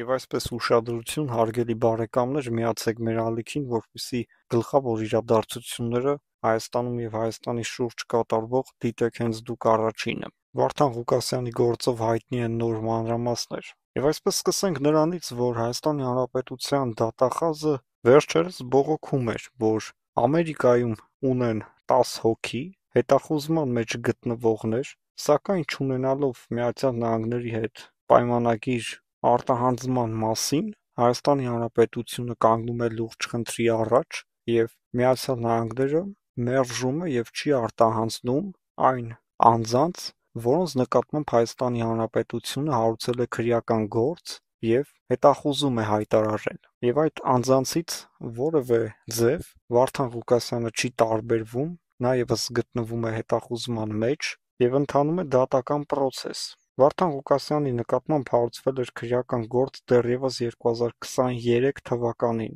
Եվ այսպես ուշադրություն, հարգելի բարեկամներ, միացեք մեր ալիքին, որպեսզի գլխավոր իրադարձությունները Հայաստանում և Հայաստանի շուրջ կատարվող դիտեք հենց դուք առաջինը։ Վարդան Ղուկասյանի գործով հայտնի են նոր մանրամասներ։ Եվ այսպես սկսենք նրանից, որ Հայաստանի Հանրապետության դատախազը վերջերս բողոքում էր, որ Ամերիկայում ունեն 10 հոգի հետախուզման մեջ գտնվողներ, սակայն չունենալով Միացյալ Նահանգների հետ պայմանագիր արտահանձնման մասին, Հայաստանի Հանրապետությունը կանգնում է լուրջ խնդրի առաջ և Միացյալ Նահանգները մերժում է և չի արտահանձնում այն անձանց, որոնց նկատմամբ Հայաստանի Հանրապետությունը հարուցել է քրեական գործ և հետախուզում է հայտարարել։ Եվ այդ անձանցից որևէ ձև Վարդան Ղուկասյանը չի տարբերվում, նա ևս գտնվում է հետախուզման մեջ և ընթանում է դատական պրոցես։ Վարդան Ղուկասյանի նկատմամբ հարուցվել էր քրեական գործ դեռևս 2023 թվականին։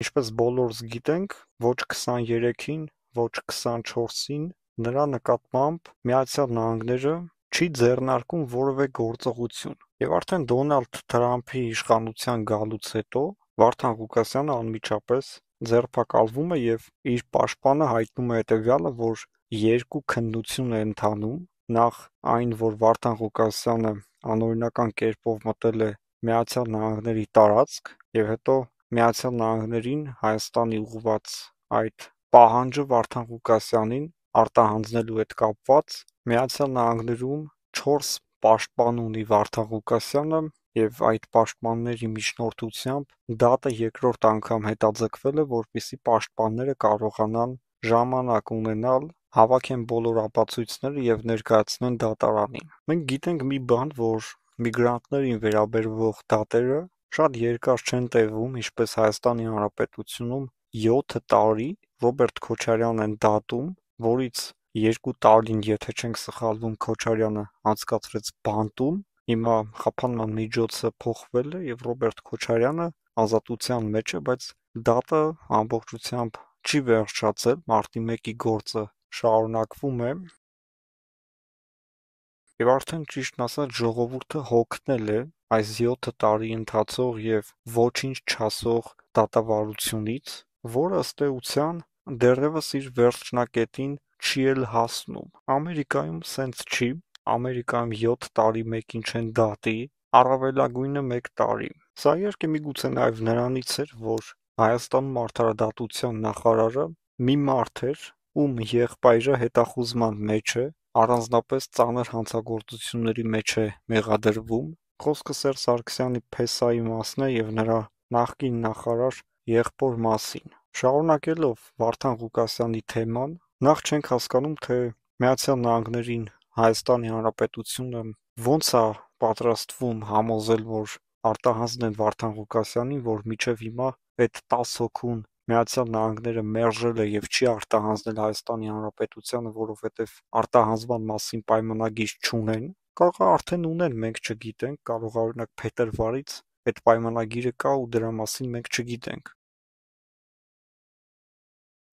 Ինչպես բոլորս գիտենք, ոչ 23-ին, ոչ 24-ին նրա նկատմամբ Միացյալ Նահանգները չի ձեռնարկում որևէ գործողություն։ Եվ արդեն Դոնալդ Թրամփի իշխանության գալուց հետո Վարդան Ղուկասյանը անմիջապես ձերբակալվում է և իր պաշտպանը հայտնում է հետևյալը, որ երկու քննություն է ընթանում, նախ այն, որ Վարդան Ղուկասյանը անօրինական կերպով մտել է Միացյալ Նահանգների տարածք, և հետո Միացյալ Նահանգներին Հայաստանի ուղղված այդ պահանջը Վարդան Ղուկասյանին արտահանձնելու հետ կապված Միացյալ Նահանգներում 4 պաշտպան ունի Վարդան Ղուկասյանը, և այդ պաշտպանների միջնորդությամբ դատը երկրորդ անգամ հետաձգվել է, որպեսզի պաշտպանները կարողանան ժամանակ ունենալ, հավաքեն բոլոր ապացույցները և ներկայացնեն դատարանին։ Մենք գիտենք մի բան, որ միգրանտներին վերաբերող դատերը շատ երկար չեն տևում, ինչպես Հայաստանի Հանրապետությունում 7 տարի Ռոբերտ Քոչարյանն են դատում, որից 2 տարին, եթե չենք սխալվում, Քոչարյանը անցկացրեց բանտում, հիմա խափանման միջոցը փոխվել է և Ռոբերտ Քոչարյանը ազատության մեջ է, բայց դատը ամբողջությամբ չի վերջացել, մարտի 1-ի գործը շարունակվում է, և արդեն ճիշտն ասած ժողովուրդը հոգնել է այս 7 տարի ընթացող և ոչինչ չասող դատավարությունից, որը ըստ էության դեռևս իր վերջնակետին չի էլ հասնում։ Ամերիկայում սենց չի, Ամերիկայում 7 տարի մեկին չեն դատի, առավելագույնը 1 տարի։ Սա իհարկե միգուցե նաև նրանից էր, որ Հայաստանում արդարադատության նախարարը մի մարդ էր, ում եղբայրը հետախուզման մեջ է, առանձնապես ծանր հանցագործությունների մեջ է մեղադրվում։ Խոսքը Սերժ Սարգսյանի փեսայի մասն է և նրա նախկին նախարար եղբոր մասին։ Շարունակելով Վարդան Ղուկասյանի թեման, նախ չենք հասկանում, թե Միացյալ Նահանգներին Հայաստանի Հանրապետությունը ոնց է պատրաստվում համոզել, որ արտահանձնեն Վարդան Ղուկասյանին, որ մինչև հիմա այդ 10 հոգուն Միացյալ Նահանգները մերժել է և չի արտահանձնել Հայաստանի Հանրապետությանը, որովհետև արտահանձնման մասին պայմանագիր չունեն։ Կարող է արդեն ունեն, մենք չգիտենք, կարող է օրինակ փետրվարից այդ պայմանագիրը կա ու դրա մասին մենք չգիտենք։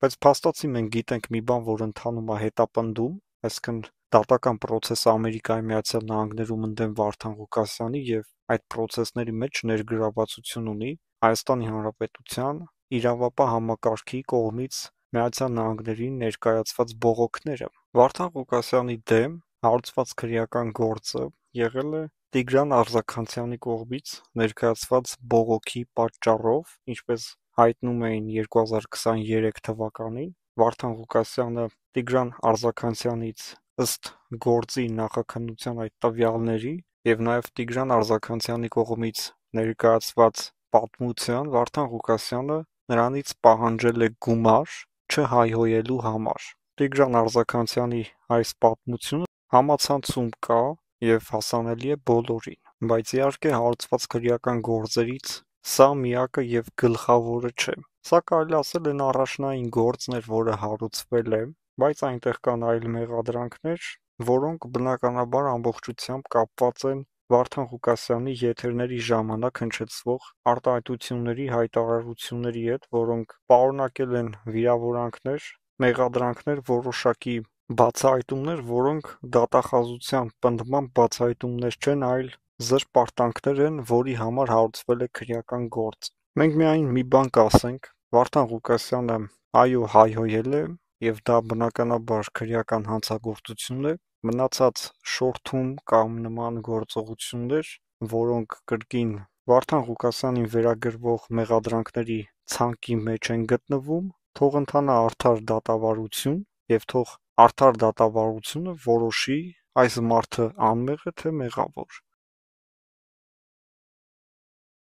Բայց փաստացի մենք գիտենք մի բան, որ ընթանում է հետապնդում, այսինքն դատական պրոցեսը Ամերիկայի Միացյալ Նահանգներում ընդդեմ Վարդան Ղուկասյանի և այդ պրոցեսների մեջ ներգրավվածություն ունի Հայաստանի Հանրապետության իրավապահ համակարգի կողմից Միացյալ Նահանգներին ներկայացված բողոքները։ Վարդան Ղուկասյանի դեմ հարուցված քրեական գործը եղել է Տիգրան Արձաքանցյանի կողմից ներկայացված բողոքի պատճառով, ինչպես հայտնում էին 2023 թվականին, Վարդան Ղուկասյանը Տիգրան Արձաքանցյանից ըստ գործի նախաքննության այդ տվյալների և նաև Տիգրան Արձաքանցյանի կողմից ներկայացված պատմության Վարդան Ղուկասյանը նրանից պահանջել է գումար չհայհոյելու համար։ Տիգրան Արձաքանցյանի այս պատմությունը համացանցում կա և հասանելի է բոլորին, բայց իհարկե հարուցված քրեական գործերից սա միակը և գլխավորը չէ։ Սա կարելի ասել այն առաջնային գործն էր, որը հարուցվել է, բայց այնտեղ կան այլ մեղադրանքներ, որոնք բնականաբար ամբողջությամբ կապված են Վարդան Ղուկասյանի եթերների ժամանակ հնչեցվող արտահայտությունների, հայտարարությունների հետ, որոնք պարունակել են վիրավորանքներ, մեղադրանքներ, որոշակի բացահայտումներ, որոնք դատախազության պնդմամբ բացահայտումներ չեն, այլ զրպարտանքներ են, որի համար հարուցվել է քրեական գործ։ Մենք միայն մի բան կասենք, Վարդան Ղուկասյանը այո հայհոյել է, եւ դա բնականաբար քրեական հանցագործություն է, մնացած շորթում կամ նման գործողություններ, որոնք կրկին Վարդան Ղուկասյանին վերագրվող մեղադրանքների ցանկի մեջ են գտնվում, թող ընթանա արդար դատավարություն եւ թող արդար դատավարությունը որոշի այս մարդը անմեղ է թե մեղավոր։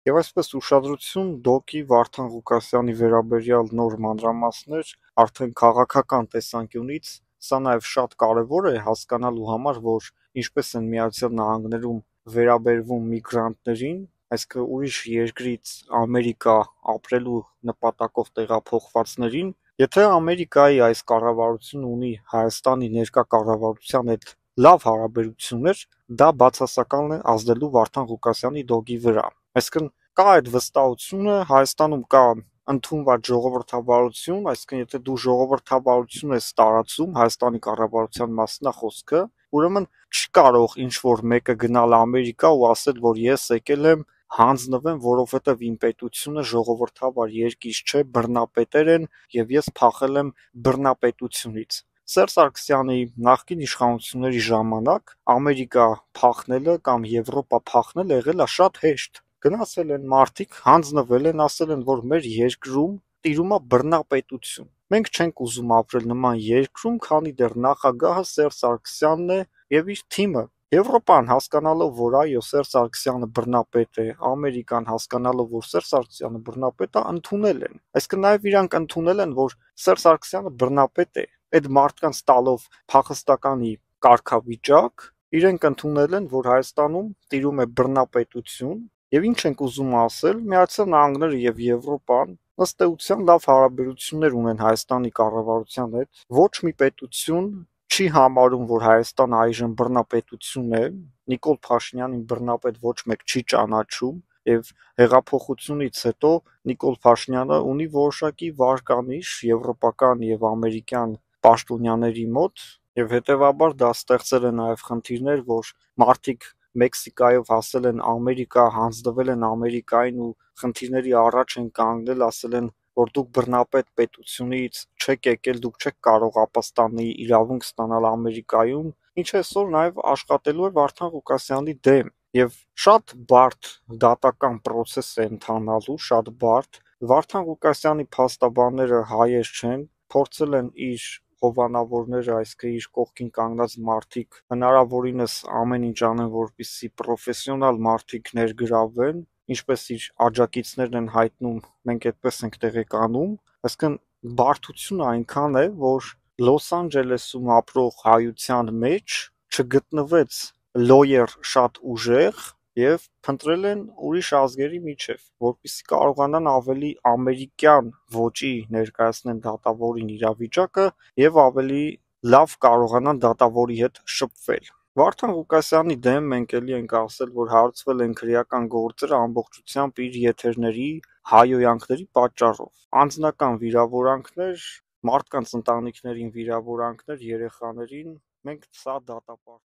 Եվ այսպես ուշադրություն դոկի Վարդան Ղուկասյանի վերաբերյալ նոր մանրամասներ արդեն քաղաքական տեսանկյունից սա նաև շատ կարևոր է հասկանալու համար, որ ինչպես են Միացյալ Նահանգներում վերաբերվում միգրանտներին, այսինքն ուրիշ երկրից Ամերիկա ապրելու նպատակով տեղափոխվածներին, եթե Ամերիկայի այս կառավարությունը ունի Հայաստանի ներկա կառավարության հետ լավ հարաբերություններ, դա բացասական է ազդելու Վարդան Ղուկասյանի դոգի վրա։ Այսինքն կա այդ վստահությունը, Հայաստանում կա ընդունված ժողովրդավարություն, այսինքն եթե դու ժողովրդավարություն ես տարածում Հայաստանի կառավարության մասն է խոսքը, ուրեմն չի կարող ինչ-որ մեկը գնալ Ամերիկա ու ասել, որ ես եկել եմ հանձնվեմ, որովհետև իմ պետությունը ժողովրդավար երկիր չէ, բռնապետեր են եւ ես փախել եմ բռնապետությունից։ Սերժ Սարգսյանի նախկին իշխանությունների ժամանակ Ամերիկա փախնելը կամ Եվրոպա փախնելը եղել է շատ հեշտ։ Գնացել են մարդիկ, հանձնվել են, ասել են, որ մեր երկրում տիրում է բռնապետություն։ Մենք չենք ուզում ապրել նման երկրում, քանի դեռ նախագահը Սերժ Սարգսյանն է եւ իր թիմը։ Եվրոպան հասկանալով, որ այո, Սերժ Սարգսյանը բռնապետ է, Ամերիկան հասկանալով, որ Սերժ Սարգսյանը բռնապետ է, ընդունել են։ Այսինքն նաև իրանք ընդունել են, որ Սերժ Սարգսյանը բռնապետ է։ Այդ մարդկանց տալով փախստականի կարգավիճակ, իրենք ընդունել են, որ Հայաստանում տիրում է բռնապետություն, եւ ինչ ենք ուզում ասել, Միացյալ Նահանգները եւ Եվրոպան ըստ էության լավ հարաբերություններ ունեն Հայաստանի կառավարության հետ։ Ոչ մի պետություն չի համարում, որ Հայաստանը այժմ բռնապետություն է, Նիկոլ Փաշինյանին բռնապետ ոչ մեկ չի ճանաչում եւ հեղափոխությունից հետո Նիկոլ Փաշինյանը ունի որոշակի վարկանիշ եվրոպական եւ ամերիկյան պաշտոնյաների մոտ եւ հետեւաբար դա ստեղծել է նաեւ խնդիրներ, որ մարդիկ Մեքսիկայով հասել են Ամերիկա, հանձնվել են Ամերիկային ու խնդիրների առաջ են կանգնել, ասել են, որ դուք բռնապետ պետությունից չեք եկել, դուք չեք կարող ապաստանի իրավունք ստանալ Ամերիկայում, ինչը այսօր նաև աշխատելու է Վարդան Ղուկասյանի դեմ։ Եվ շատ բարդ դատական process է ընթանալու, շատ բարդ։ Վարդան Ղուկասյանի փաստաբանները հայեր չեն, փորձել են իր հովանավորները, այսինքն իր կողքին կանգնած մարդիկ հնարավորինս ամեն ինչ անեն, որպեսզի պրոֆեսիոնալ մարդիկ ներգրավվեն, ինչպես իր աջակիցներն են հայտնում, մենք այդպես ենք տեղեկանում, այսինքն բարդությունը այնքան է, որ Լոս Անջելեսում ապրող հայության մեջ չգտնվեց լոյեր շատ ուժեղ եւ փնտրել են ուրիշ ազգերի միջև, որպեսզի կարողանան ավելի ամերիկյան ոճի ներկայացնեն դատավորին իրավիճակը եւ ավելի լավ կարողանան դատավորի հետ շփվել։ Վարդան Ղուկասյանի դեմ մենք էլի ենք ասել, որ հարուցվել են քրեական գործեր ամբողջությամբ իր եթերների հայոյանքների պատճառով։ Անձնական վիրավորանքներ, մարդկանց ընտանիքներին վիրավորանքներ, երեխաներին, մենք սա դատապարտում